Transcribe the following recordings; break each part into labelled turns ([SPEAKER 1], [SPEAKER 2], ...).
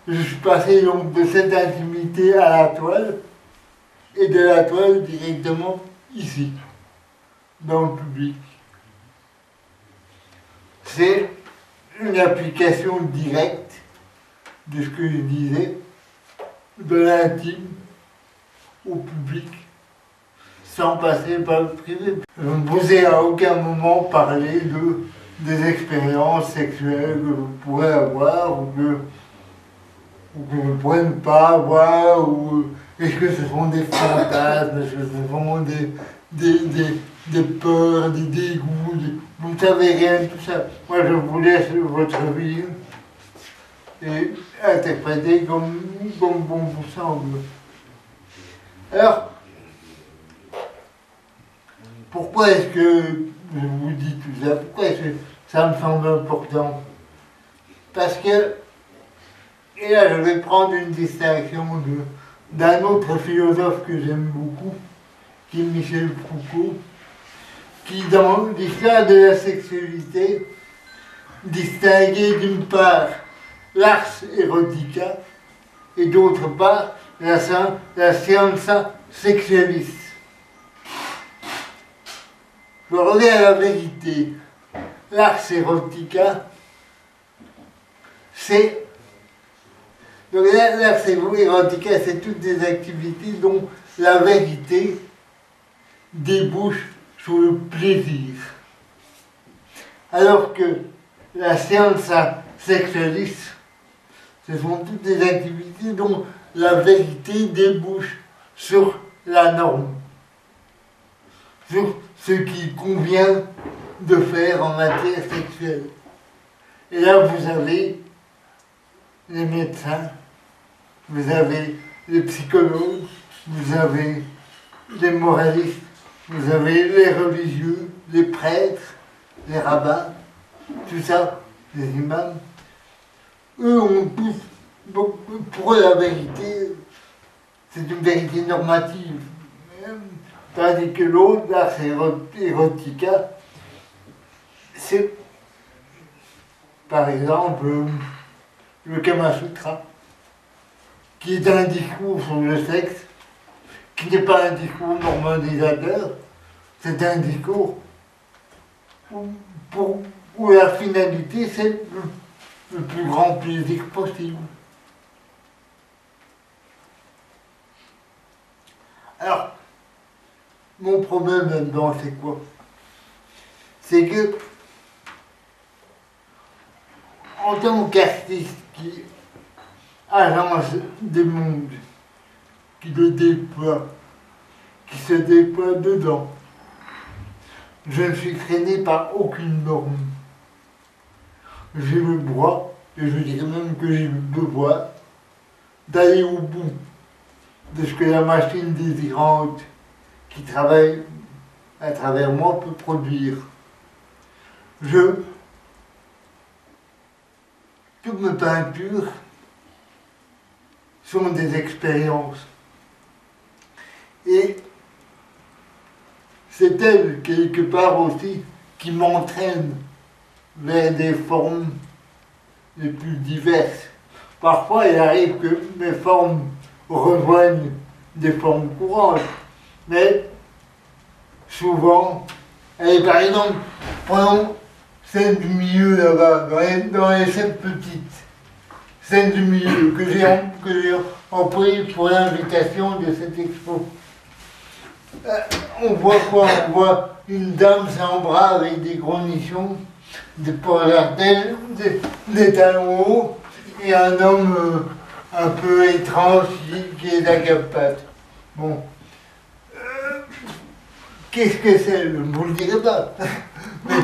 [SPEAKER 1] je suis passé donc de cette intimité à la toile, et de la toile directement ici, dans le public. C'est une application directe de ce que je disais, de l'intime au public, sans passer par le privé. Je ne vous ai à aucun moment parlé des expériences sexuelles que vous pourrez avoir ou que vous ne pourrez pas avoir, ou est-ce que ce sont des fantasmes, est-ce que ce sont des peurs, des dégoûts, vous ne savez rien de tout ça. Moi je vous laisse votre vie et interpréter comme bon vous semble. Alors, pourquoi est-ce que je vous dis tout ça? Pourquoi est-ce que ça me semble important? Parce que, et là je vais prendre une distinction d'un autre philosophe que j'aime beaucoup, qui est Michel Foucault, qui dans l'histoire de la sexualité distinguait d'une part l'ars erotica et d'autre part la scienza sexualis. Je reviens à la vérité. L'ars erotica, c'est... Donc l'ars erotica, c'est toutes des activités dont la vérité débouche sur le plaisir. Alors que la scienza sexualis, ce sont toutes des activités dont la vérité débouche sur la norme, sur ce qui convient de faire en matière sexuelle. Et là, vous avez les médecins, vous avez les psychologues, vous avez les moralistes, vous avez les religieux, les prêtres, les rabbins, tout ça, les imams. Eux ont tous, pour eux la vérité, c'est une vérité normative. Tandis que l'autre, l'ars erotica, c'est par exemple le Kama Sutra, qui est un discours sur le sexe, qui n'est pas un discours normalisateur, c'est un discours où la finalité c'est le plus grand plaisir possible. Alors, mon problème là-dedans, c'est quoi? C'est que, en tant qu'artiste qui agence des mondes, qui le déploie, qui se déploie dedans, je ne suis freiné par aucune norme. J'ai le droit, et je dirais même que j'ai le devoir, d'aller au bout de ce que la machine désirante qui travaille à travers moi peut produire. Toutes mes peintures sont des expériences. Et c'est elles, quelque part aussi, qui m'entraînent vers des formes les plus diverses. Parfois, il arrive que mes formes rejoignent des formes courantes, mais souvent, et par exemple, prenons celle du milieu là-bas, dans les 7 petites, celle du milieu que j'ai employée pour l'invitation de cette expo. On voit quoi? On voit une dame sans bras avec des gros nichons, des porte-dentelles, des talons hauts, et un homme un peu étrange qui est à quatre pattes. Bon. Qu'est-ce que c'est? Je ne vous le dirai pas. Mais,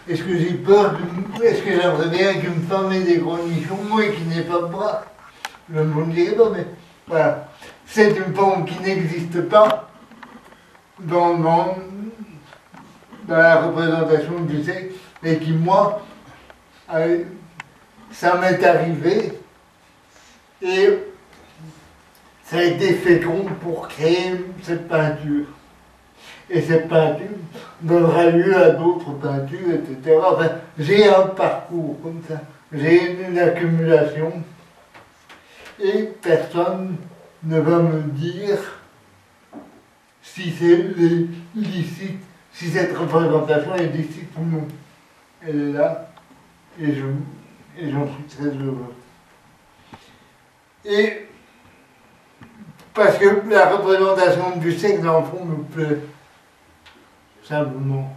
[SPEAKER 1] est-ce que j'ai peur est-ce que j'aimerais bien qu'une femme ait des gros nichons, moi qui n'ai pas de bras? Je ne vous le dirai pas, mais voilà. C'est une forme qui n'existe pas dans la représentation du sexe, mais qui, moi, ça m'est arrivé, et ça a été fécond pour créer cette peinture. Et cette peinture donnera lieu à d'autres peintures, etc. Enfin, j'ai un parcours comme ça. j'ai une accumulation et personne ne va me dire si c'est licite, si cette représentation est licite ou non. Elle est là et j'en suis très heureux. Et parce que la représentation du sexe dans le fond me plaît, simplement.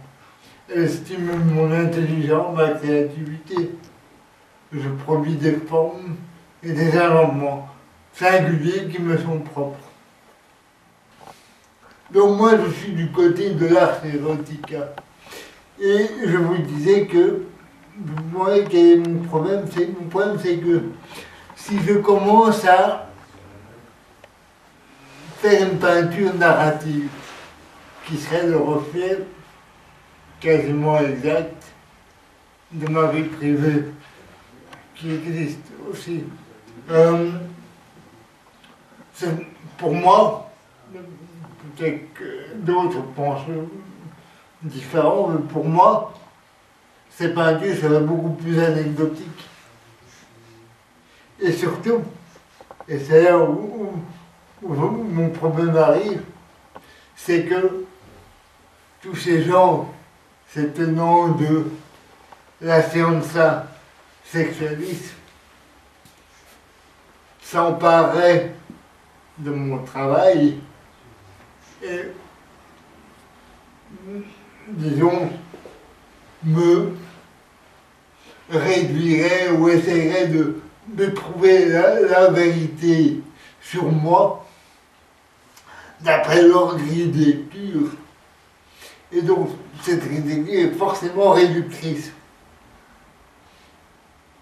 [SPEAKER 1] Elle stimule mon intelligence, ma créativité. Je produis des formes et des agencements singuliers qui me sont propres. Donc moi je suis du côté de l'art érotica. Et je vous disais que moi, quel est mon problème? Mon problème c'est que si je commence à faire une peinture narrative qui serait le reflet quasiment exact de ma vie privée, qui existe aussi. Pour moi, peut-être que d'autres pensent différent, mais pour moi, ces peintures seraient beaucoup plus anecdotiques. Et surtout, et c'est là où mon problème arrive, c'est que tous ces gens, ces tenants de la scienza sexualiste, s'empareraient de mon travail et, disons, me réduirait ou essaierait de trouver la vérité sur moi d'après leur grille de lecture. Et donc, cette grille de lecture est forcément réductrice.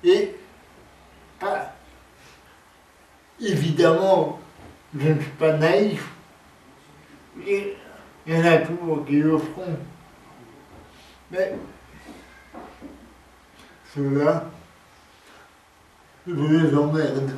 [SPEAKER 1] Et, évidemment, je ne suis pas naïf. Et il y en a toujours qui le feront. Mais ceux-là, je les emmerde.